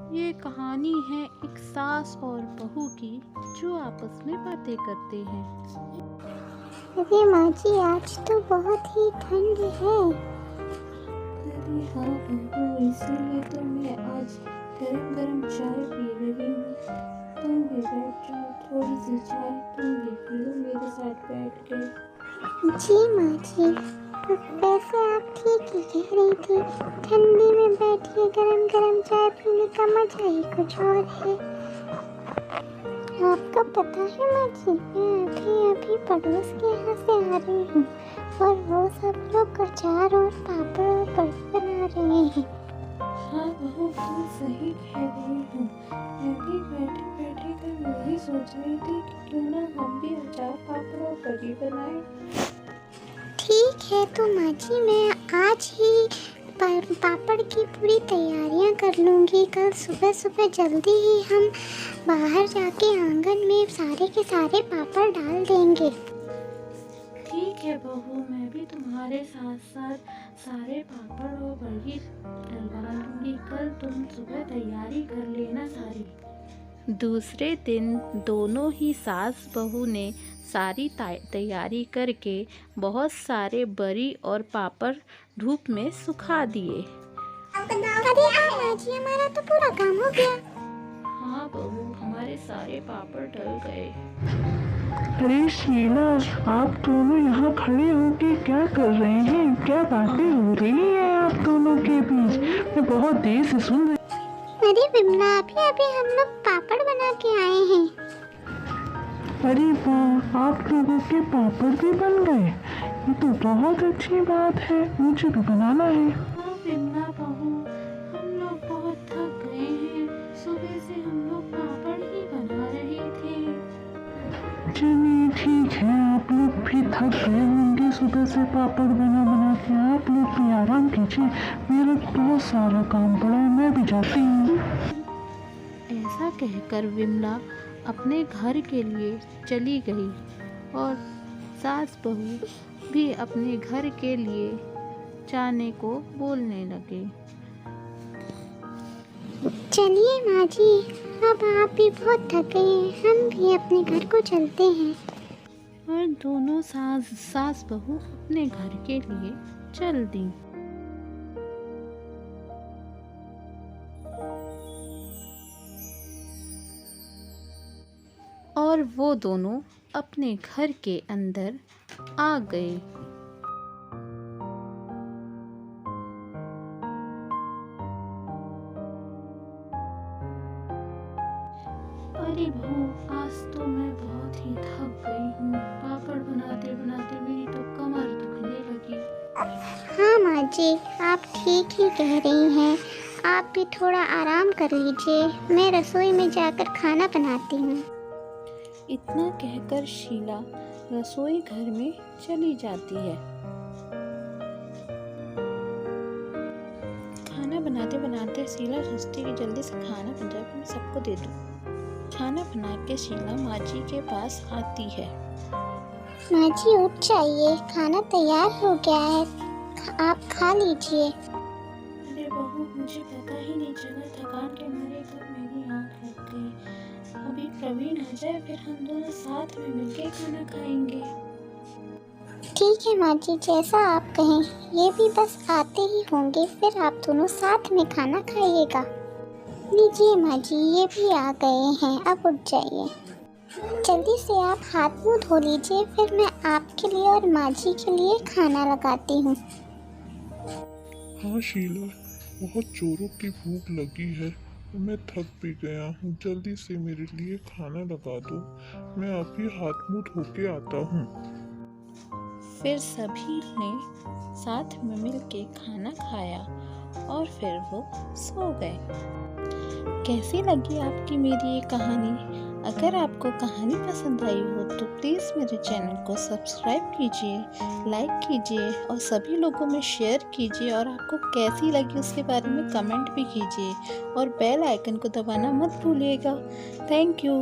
ये कहानी है एक सास और बहू की जो आपस में बातें करते हैं। अरे माँ जी, आज तो बहुत ही ठंड है। अरे हाँ बहू, इसीलिए तो मैं आज गरम गरम चाय पी रही हूँ। तुम भी बैठ जाओ, थोड़ी सी चाय तुम भी पी लो मेरे साथ बैठ के। जी माँ जी, वैसे आप ठीक ही कह रही थी। ठंडी में बैठिए, गरम गरम चाय पीने का मजा ही कुछ और है। आपको पता है माँ जी, मैं अभी अभी पड़ोस के यहाँ से आ रही हूँ और वो सब लोग अचार और पापड़ और बर्फ बना रहे हैं। हाँ बहू, तुम सही कह रही हो। मैं भी बैठे बैठे कर वही सोच रही थी कि क्यों ना हम भी अचार पापड़ और बड़ी बनाए। ठीक है तो माँ जी, मैं आज ही पापड़ की पूरी तैयारियां कर लूँगी। कल सुबह सुबह जल्दी ही हम बाहर जाके आंगन में सारे के सारे पापड़ डाल देंगे। ठीक है बहू, मैं भी तुम्हारे साथ साथ सारे पापड़ और बड़ी डलवा लूंगी। कल तुम सुबह तैयारी कर लेना सारी। दूसरे दिन दोनों ही सास बहू ने सारी तैयारी करके बहुत सारे बड़ी और पापड़ धूप में सुखा दिए। अरे हाँ माँ जी, हमारा तो पूरा काम हो गया। हाँ बहू, हमारे सारे पापड़ डल गए। अरे शीला, आप दोनों यहाँ खड़े होके क्या कर रहे हैं? क्या बातें हो रही हैं आप दोनों के बीच? मैं बहुत देर से सुन रही। अरे विमला, अभी हम लोग पापड़ बना के आए हैं। अरे वाह, आप लोगों के पापड़ भी बन गए। ये तो बहुत अच्छी बात है, मुझे भी बनाना है। हाँ विमला बहू, हम लोग बहुत थक गए हैं। सुबह से हम लोग पापड़ ही बना रहे थे। चलिए ठीक है, आप लोग भी थक गए होंगे सुबह से पापड़ बना बना के। आप लोग भी आराम कीजिए, मेरा बहुत सारा काम पड़ा है, मैं भी जाती हूँ। ऐसा कहकर विमला अपने घर के लिए चली गई और सास बहू भी अपने घर के लिए जाने को बोलने लगे। चलिए माँ जी, अब आप भी बहुत थक गए हैं, हम भी अपने घर को चलते हैं। और दोनों सास बहू अपने घर के लिए चल दी। और वो दोनों अपने घर के अंदर आ गए। अरे बहू, आज तो मैं बहुत ही थक गई हूँ। पापड़ बनाते बनाते मेरी तो कमर दुखने लगी। हाँ माँ जी, आप ठीक ही कह रही हैं। आप भी थोड़ा आराम कर लीजिए, मैं रसोई में जाकर खाना बनाती हूँ। इतना कहकर शीला रसोई घर में चली जाती है। खाना बनाते बनाते शीला सोचती कि जल्दी से खाना बन जाए, मैं सबको दे दूँ। खाना बना के शीला माँ जी के पास आती है। माँ जी उठ जाइए, खाना तैयार हो गया है, आप खा लीजिए। अरे बहू, मुझे पता ही नहीं चला, थकान के मारे कब मेरी आँख लग गई। अभी प्रवीण आ जाए फिर हम दोनों साथ में मिलके खाना खाएंगे। ठीक है माँ जी, जैसा आप कहें। ये भी बस आते ही होंगे, फिर आप दोनों साथ में खाना खाइएगा। लीजिए माँ जी, ये भी आ गए हैं, अब उठ जाइए। जल्दी से आप हाथ मुंह धो लीजिए, फिर मैं आपके लिए और माँ जी के लिए खाना लगाती हूँ। हाँ शीला, बहुत जोरों की भूख लगी है और मैं थक भी गया हूँ। जल्दी से मेरे लिए खाना लगा दो, मैं अभी हाथ मुंह धो के आता हूँ। फिर सभी ने साथ में मिलके खाना खाया और फिर वो सो गए। कैसी लगी आपकी मेरी ये कहानी? अगर आपको कहानी पसंद आई हो तो प्लीज़ मेरे चैनल को सब्सक्राइब कीजिए, लाइक कीजिए और सभी लोगों में शेयर कीजिए। और आपको कैसी लगी उसके बारे में कमेंट भी कीजिए और बेल आइकन को दबाना मत भूलिएगा। Thank you.